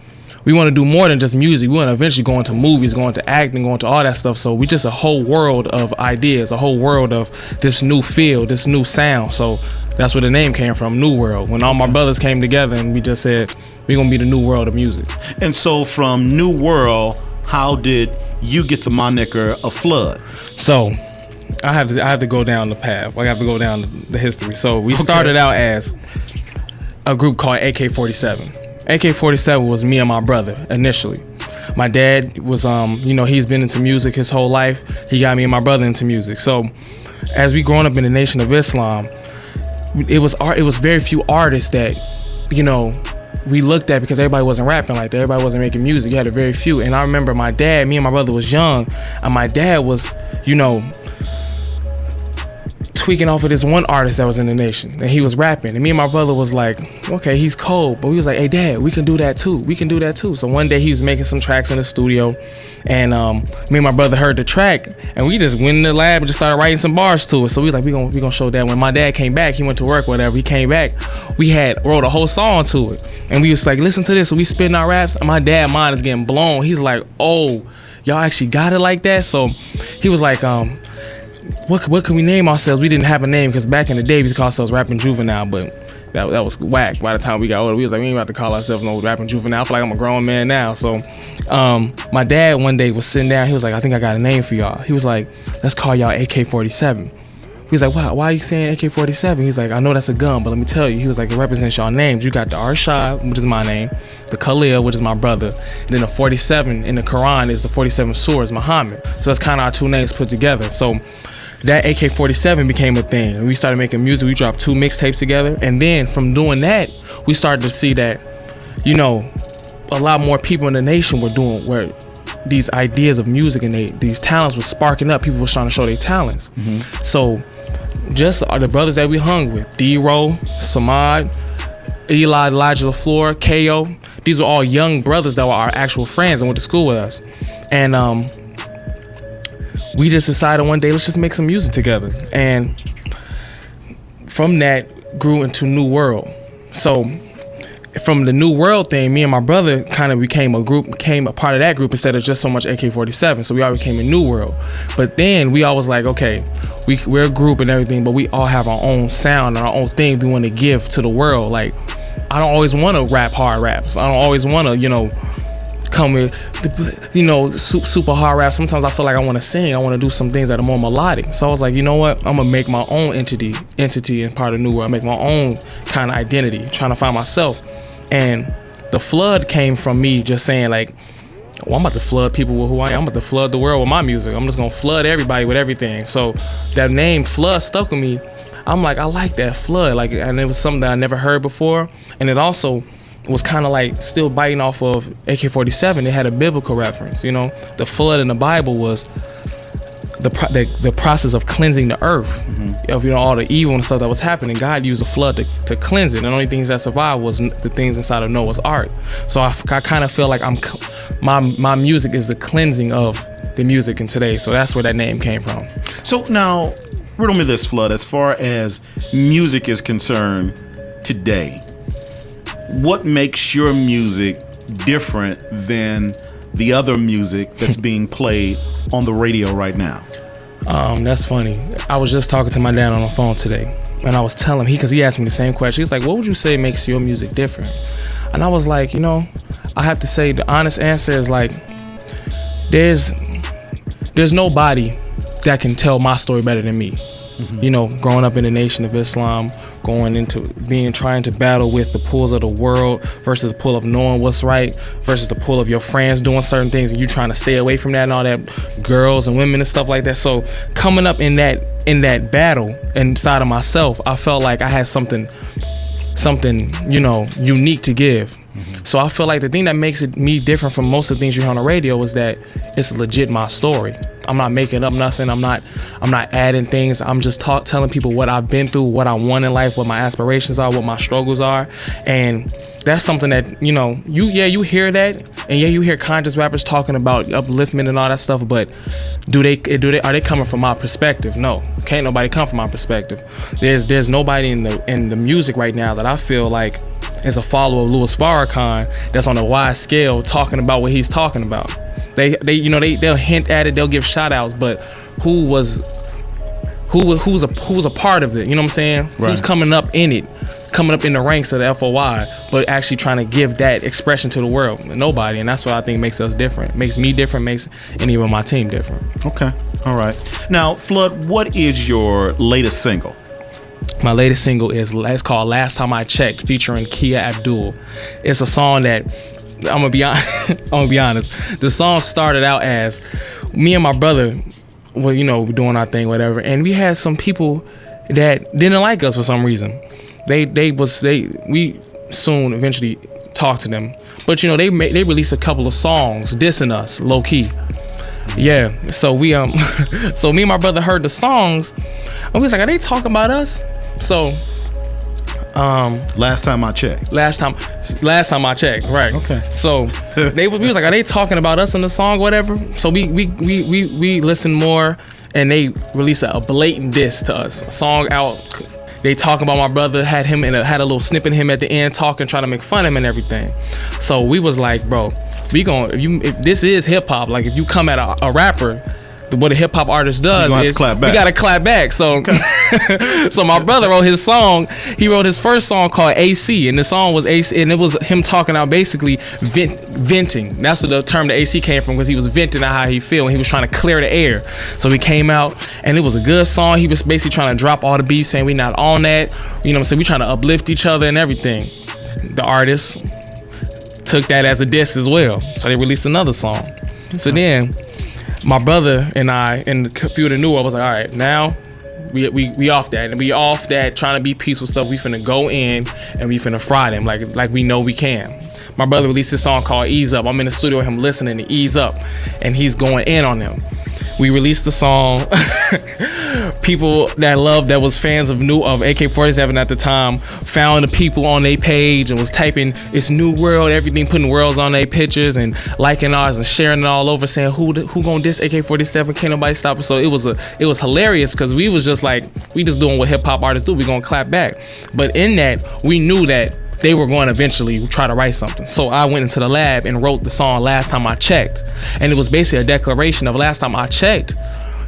we want to do more than just music. We want to eventually go into movies, go into acting, go into all that stuff. So we just a whole world of ideas, a whole world of this new field, this new sound. So that's where the name came from, New World. When all my brothers came together and we just said, we're going to be the new world of music. And so from New World, how did you get the moniker of Flood? So I have to go down the path. I have to go down the history. So we started out as a group called AK-47. AK-47 was me and my brother initially. My dad was, he's been into music his whole life. He got me and my brother into music. So as we growing up in the Nation of Islam, it was very few artists that, you know, we looked at, because everybody wasn't rapping like that. Everybody wasn't making music. You had a very few. And I remember me and my brother was young, and my dad was, you know, tweaking off of this one artist that was in the Nation, and he was rapping, and me and my brother was like, okay, he's cold, but we was like, hey dad, we can do that too. So one day he was making some tracks in the studio, and me and my brother heard the track, and we just went in the lab and just started writing some bars to it. So we was like, we gonna show that. When my dad came back, he went to work, whatever, he came back, we had wrote a whole song to it, and we was like, listen to this. So we spitting our raps, and my dad mind is getting blown. He's like, oh, y'all actually got it like that? So he was like, what can we name ourselves? We didn't have a name, because back in the day we used to call ourselves Rapping Juvenile, but that was whack. By the time we got older, we was like, we ain't about to call ourselves no Rapping Juvenile. I feel like I'm a grown man now. So my dad one day was sitting down, he was like, I think I got a name for y'all. He was like, let's call y'all AK-47. He was like, why are you saying AK-47? He's like, I know that's a gun, but let me tell you. He was like, it represents y'all names. You got the Arshad, which is my name, the Khalil, which is my brother, and then the 47 in the Quran is the 47 swords, Muhammad. So that's kind of our two names put together. So that AK-47 became a thing. And we started making music. We dropped 2 mixtapes together. And then from doing that, we started to see that, you know, a lot more people in the nation were these ideas of music and these talents were sparking up. People were trying to show their talents. So just the brothers that we hung with, D-Ro, Samad, Eli, Elijah LaFleur, KO, these were all young brothers that were our actual friends and went to school with us. And we just decided one day, let's just make some music together. And from that grew into New World. So from the New World thing, me and my brother kind of became a part of that group instead of just so much AK-47. So we all became a New World. But then we always like, okay, we're a group and everything, but we all have our own sound and our own thing we want to give to the world. Like, I don't always want to rap hard raps. I don't always want to, you know, come with, you know, super hard rap. Sometimes I feel like I want to sing. I want to do some things that are more melodic. So I was like, you know what? I'm gonna make my own entity and part of New World. Make my own kind of identity, trying to find myself. And the flood came from me just saying like, well, I'm about to flood people with who I am. I'm about to flood the world with my music. I'm just gonna flood everybody with everything. So that name Flood stuck with me. I'm like, I like that, Flood. Like, and it was something that I never heard before. And it also was kind of like still biting off of AK-47. It had a biblical reference, you know. The flood in the Bible was the process of cleansing the earth of, you know, all the evil and stuff that was happening. God used a flood to cleanse it, and the only things that survived was the things inside of Noah's Ark. So I kind of feel like my music is the cleansing of the music in today. So that's where that name came from. So now, riddle me this, Flood. As far as music is concerned today, what makes your music different than the other music that's being played on the radio right now? That's funny. I was just talking to my dad on the phone today, and I was telling him, because he asked me the same question. He's like, what would you say makes your music different? And I was like, you know, I have to say the honest answer is like, there's nobody that can tell my story better than me. You know, growing up in the Nation of Islam, going into trying to battle with the pulls of the world versus the pull of knowing what's right versus the pull of your friends doing certain things and you trying to stay away from that and all that, girls and women and stuff like that. So coming up in that battle inside of myself, I felt like I had something, you know, unique to give. So I feel like the thing that makes me different from most of the things you hear on the radio is that it's legit my story. I'm not making up nothing. I'm not adding things. I'm just telling people what I've been through, what I want in life, what my aspirations are, what my struggles are. And that's something that, you know, you hear that, and you hear conscious rappers talking about upliftment and all that stuff, but are they coming from my perspective? No, can't nobody come from my perspective. There's nobody in the music right now that I feel like is a follower of Louis Farrakhan that's on a wide scale talking about what he's talking about. They'll hint at it, they'll give shout outs, but who's a part of it, you know what I'm saying? Right. Who's coming up in the ranks of the FOI, but actually trying to give that expression to the world? Nobody. And that's what I think makes us different, makes me different, makes any of my team different. Okay, all right. Now, Flood, what is your latest single? My latest single it's called Last Time I Checked, featuring Kia Abdul. It's a song that, I'm gonna be honest, the song started out as me and my brother, well, you know, doing our thing, whatever, and we had some people that didn't like us for some reason. We soon eventually talked to them, but you know, they released a couple of songs dissing us low key. Yeah, so we so me and my brother heard the songs, and we was like, are they talking about us? So last time I checked, right? Okay. So we was like, are they talking about us in the song, whatever? So we listened more, and they released a blatant diss to us. A song out, they talking about my brother, had a little snippet of him at the end talking, trying to make fun of him and everything. So we was like, bro, if this is hip hop, like if you come at a rapper, what a hip hop artist does is we gotta clap back. So, okay. So my brother wrote his song. He wrote his first song called AC, and the song was AC, and it was him talking out basically venting. That's what the term the AC came from, because he was venting out how he feel, and he was trying to clear the air. So he came out, and it was a good song. He was basically trying to drop all the beef, saying we not on that. You know what I'm saying? We trying to uplift each other and everything. The artist took that as a diss as well, so they released another song. So then my brother and I and a few of the new, I was like, all right, now we off that, and we off that trying to be peaceful stuff. We finna go in and we finna fry them like we know we can. My brother released this song called Ease Up. I'm in the studio with him listening to Ease Up, and he's going in on them. We released the song. People that was fans of AK-47 at the time found the people on their page and was typing "It's New World," everything, putting worlds on their pictures and liking ours and sharing it all over, saying who gonna diss AK-47? Can't nobody stop it. So it was hilarious because we was just like, we just doing what hip hop artists do. We gonna clap back. But in that, we knew that they were going to eventually try to write something. So I went into the lab and wrote the song Last Time I Checked. And it was basically a declaration of last time I checked,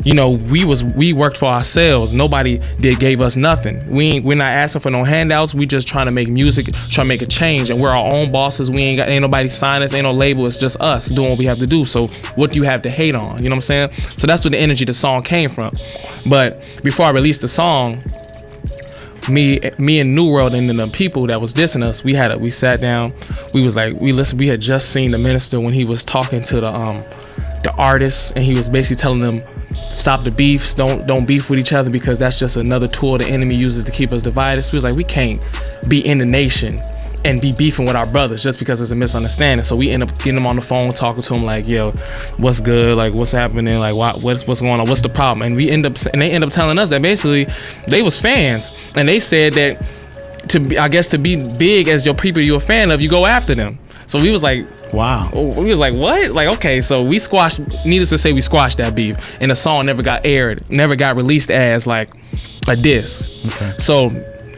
you know, we worked for ourselves. Nobody gave us nothing. We're not asking for no handouts. We just trying to make music, trying to make a change. And we're our own bosses. Ain't nobody sign us, ain't no label. It's just us doing what we have to do. So what do you have to hate on? You know what I'm saying? So that's where the energy of the song came from. But before I released the song, me and New World and the people that was dissing us, we sat down, we was like, we listened. We had just seen the minister when he was talking to the artists, and he was basically telling them, stop the beefs, don't beef with each other, because that's just another tool the enemy uses to keep us divided. So we was like, we can't be in the nation and be beefing with our brothers just because it's a misunderstanding. So we end up getting them on the phone, talking to them like, yo, what's good? Like, what's happening? Like, what's going on? What's the problem? And they end up telling us that basically they was fans, and they said that to be big as your people you're a fan of, you go after them. So we was like, wow. We was like, what? Like, okay, so we squashed, needless to say, we squashed that beef, and the song never got aired, never got released as like a diss. Okay. So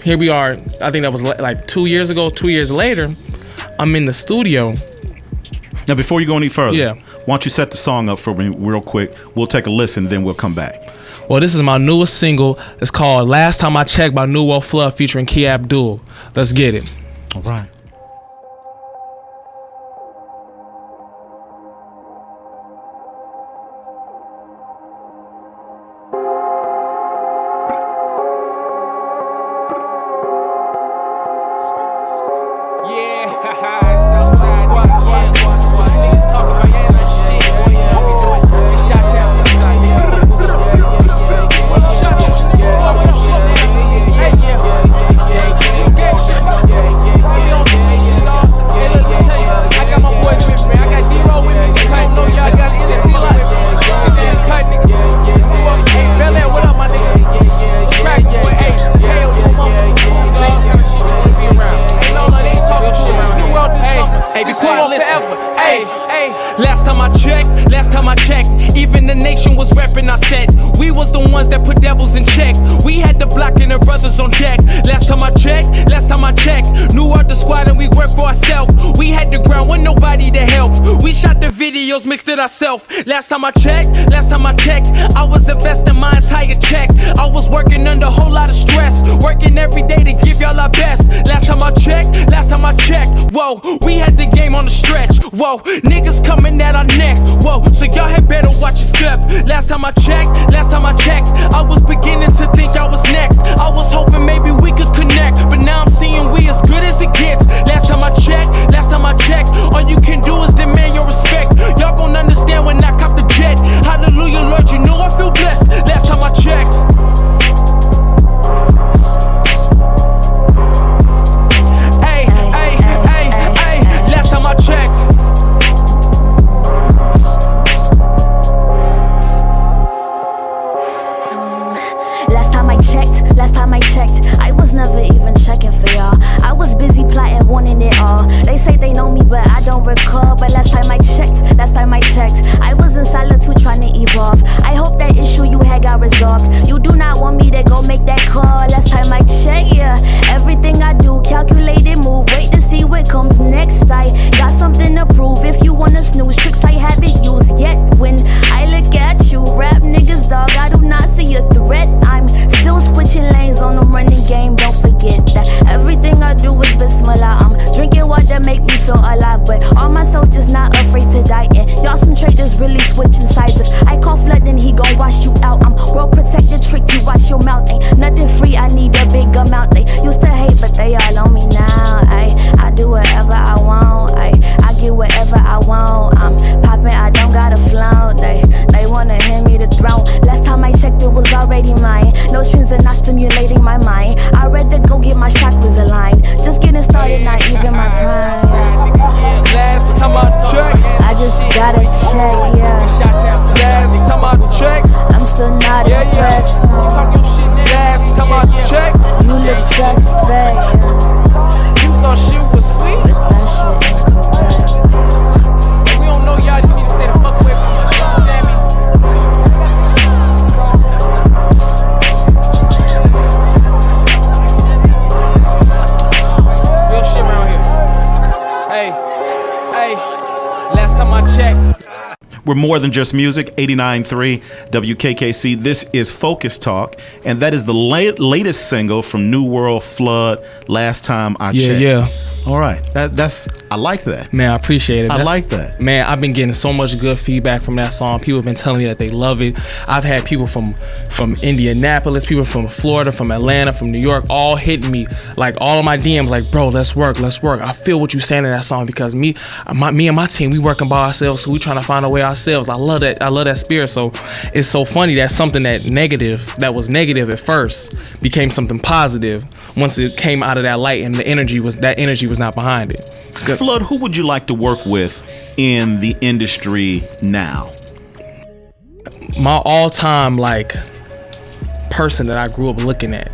here we are, I think that was like 2 years ago. 2 years later, I'm in the studio. Now, before you go any further, yeah, why don't you set the song up for me real quick? We'll take a listen, then we'll come back. Well, this is my newest single. It's called Last Time I Checked by New World Flood featuring Key Abdul. Let's get it. All right. Mixed it ourselves. Last time I checked, I was investing my entire check. I was working under a whole lot of stress, working every day to give y'all our best. Last time I checked, whoa, we had the game on the stretch. Whoa, niggas coming at our neck. Whoa, so y'all had better watch your step. Last time I checked, I was beginning to think I was next. I was hoping maybe we could connect, but now I'm seeing we as good as it gets. Last time I checked, all you can do is demand your respect. Y'all gon' understand when I cop the jet. Hallelujah, Lord, you know I feel blessed. Last time I checked. Ay, last time I checked. Last time I checked, I was never even checking for y'all. I was busy plotting, wanting it all. They say they know me, but I don't recall. But last time I checked, I was in solitude trying to evolve. I hope that issue you had got resolved. You do not want me to go make that call. Last time I checked, yeah, everything I do, calculated move. Wait to see what comes next. I got something to prove. If you wanna snooze, tricks I haven't used yet. When I look at you, rap niggas, dog, I do not see a threat. I'm still switching lanes on the running game. Don't forget that everything I do is Bismillah. I'm drinking water, make me feel alive, but all my soldiers not afraid to die. And y'all some traders really switching sides. If I call flood, then he gon' wash you out. I'm well protected, trick you, watch your mouth. Ain't nothing free, I need a big amount. They used to hate, but they all on me now. I do whatever I want. I get whatever I want. I'm popping, I don't gotta flaunt. They Hey, last time I checked. We're more than just music. 89.3 WKKC. This is Focus Talk, and that is the latest single from New World Flood, Last Time I Checked. Yeah. All right. That's I like that. Man, I appreciate it. I like that. Man, I've been getting so much good feedback from that song. People have been telling me that they love it. I've had people from Indianapolis, people from Florida, from Atlanta, from New York, all hitting me, like all of my DMs, like, bro, let's work. I feel what you're saying in that song, because me and my team, we working by ourselves, so we trying to find a way ourselves. I love that spirit. So it's so funny that something that was negative at first became something positive once it came out of that light, and that energy was not behind it. Good. Flood, who would you like to work with in the industry now? My all-time person that I grew up looking at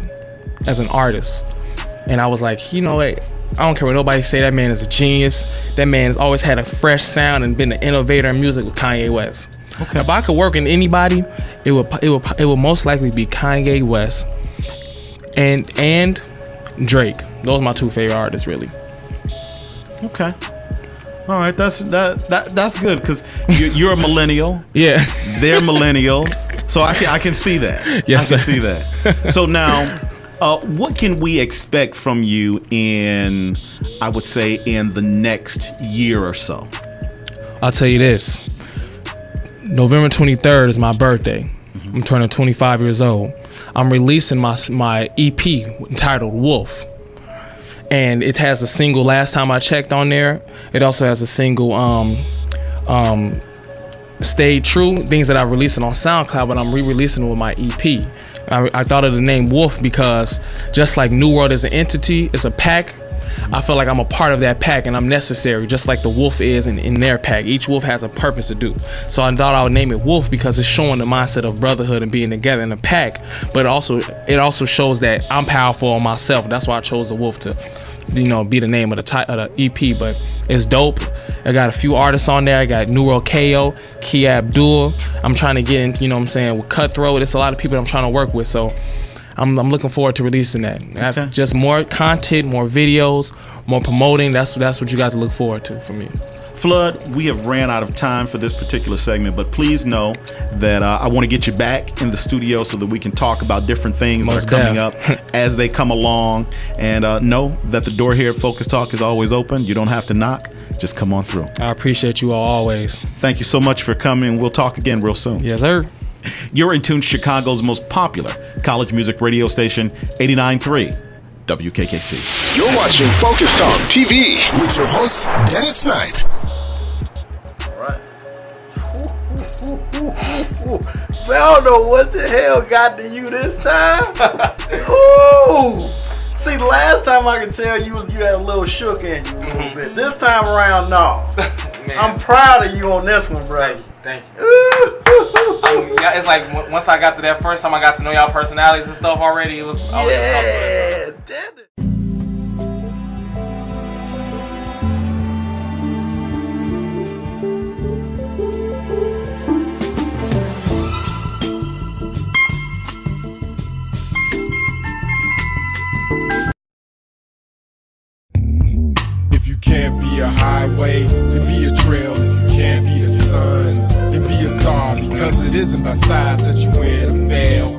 as an artist, and I was like, you know what, I don't care what nobody say, that man is a genius. That man has always had a fresh sound and been an innovator in music, with Kanye West. Okay. If I could work in anybody, it would most likely be Kanye West and Drake. Those are my two favorite artists, really. Okay. All right, that's good, because you're a millennial. Yeah. They're millennials, so I can see that. Yes, I can see that. So now, what can we expect from you in the next year or so? I'll tell you this. November 23rd is my birthday. Mm-hmm. I'm turning 25 years old. I'm releasing my EP entitled Wolf. And it has a single, Last Time I Checked, on there. It also has a single, Stay True, things that I'm releasing on SoundCloud, but I'm re-releasing with my EP. I thought of the name Wolf because just like New World is an entity, it's a pack, I feel like I'm a part of that pack and I'm necessary, just like the wolf is in their pack. Each wolf has a purpose to do. So I thought I would name it Wolf because it's showing the mindset of brotherhood and being together in a pack, but it also shows that I'm powerful on myself. That's why I chose the Wolf to, be the name of the EP. But it's dope. I got a few artists on there. I got New World KO, Key Abdul. I'm trying to get in, with Cutthroat. It's a lot of people that I'm trying to work with. So I'm looking forward to releasing that. Okay. Just more content, more videos, more promoting. That's what you got to look forward to from me. Flood, we have ran out of time for this particular segment, but please know that I want to get you back in the studio so that we can talk about different things that are coming up as they come along. And know that the door here at Focus Talk is always open. You don't have to knock. Just come on through. I appreciate you all always. Thank you so much for coming. We'll talk again real soon. Yes, sir. You're in tune to Chicago's most popular college music radio station, 89.3 WKKC. You're watching Focus Talk TV with your host, Dennis Snipe. All right. I don't know what the hell got to you this time. Ooh. See, last time I could tell you had a little shook in you a little bit. This time around, no. I'm proud of you on this one, bro. Thank you. It's like once I got to that first time I got to know y'all personalities and stuff already, I was damn it. If you can't be a highway, then be a trail. If you can't be the sun, then be a star. Because it isn't by size that you win or fail,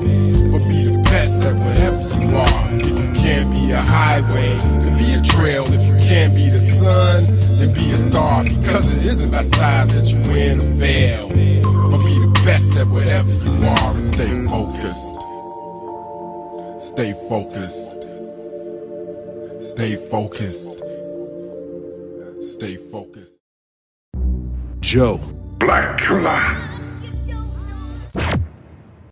but be the best at whatever you are. If you can't be a highway, then be a trail. If you can't be the sun, then be a star. Because it isn't by size that you win or fail, but be the best at whatever you are. And stay focused. Stay focused. Stay focused. Stay focused. Joe Blackula.